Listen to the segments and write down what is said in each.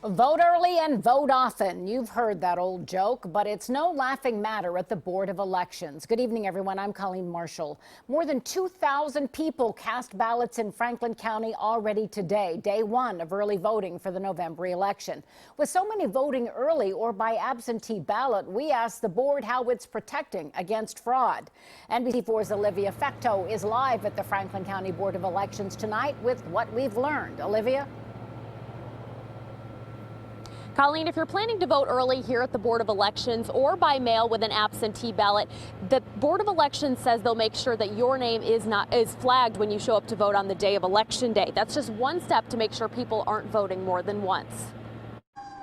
Vote early and vote often. You've heard that old joke, but it's no laughing matter at the Board of Elections. Good evening, everyone. I'm Colleen Marshall. More than 2,000 people cast ballots in Franklin County already today, day one of early voting for the November election. With so many voting early or by absentee ballot, we asked the board how it's protecting against fraud. NBC4's Olivia Fecteau is live at the Franklin County Board of Elections tonight with what we've learned. Olivia? Colleen, if you're planning to vote early here at the Board of Elections or by mail with an absentee ballot, the Board of Elections says they'll make sure that your name is flagged when you show up to vote on the day of Election Day. That's just one step to make sure people aren't voting more than once.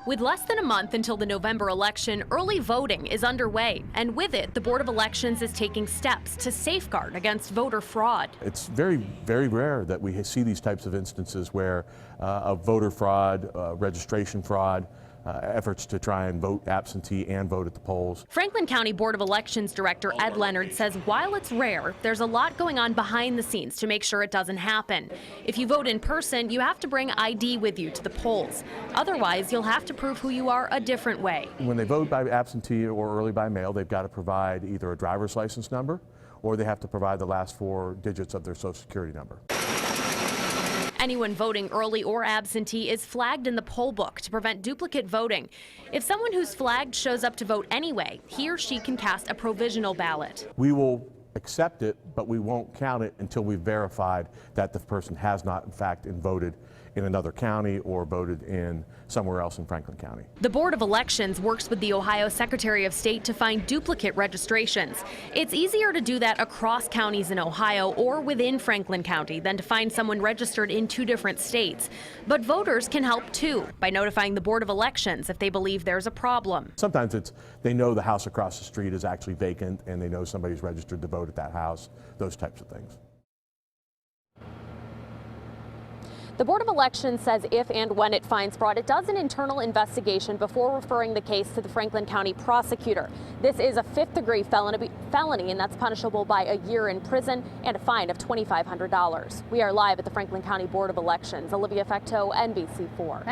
With less than a month until the November election, early voting is underway, and with it, the Board of Elections is taking steps to safeguard against voter fraud. It's very, very rare that we see these types of instances where of voter fraud, registration fraud, efforts to try and vote absentee and vote at the polls. Franklin County Board of Elections Director Ed Leonard says while it's rare, there's a lot going on behind the scenes to make sure it doesn't happen. If you vote in person, you have to bring ID with you to the polls. Otherwise, you'll have to prove who you are a different way. When they vote by absentee or early by mail, they've got to provide either a driver's license number or they have to provide the last 4 digits of their Social Security number. Anyone voting early or absentee is flagged in the poll book to prevent duplicate voting. If someone who's flagged shows up to vote anyway, he or she can cast a provisional ballot. We will accept it, but we won't count it until we've verified that the person has not, in fact, voted in another county or voted in somewhere else in Franklin County. The Board of Elections works with the Ohio Secretary of State to find duplicate registrations. It's easier to do that across counties in Ohio or within Franklin County than to find someone registered in 2 different states. But voters can help too by notifying the Board of Elections if they believe there's a problem. Sometimes they know the house across the street is actually vacant and they know somebody's registered to vote at that house, those types of things. The Board of Elections says if and when it finds fraud, it does an internal investigation before referring the case to the Franklin County prosecutor. This is a 5th-degree felony, and that's punishable by a year in prison and a fine of $2,500. We are live at the Franklin County Board of Elections. Olivia Fecteau, NBC4.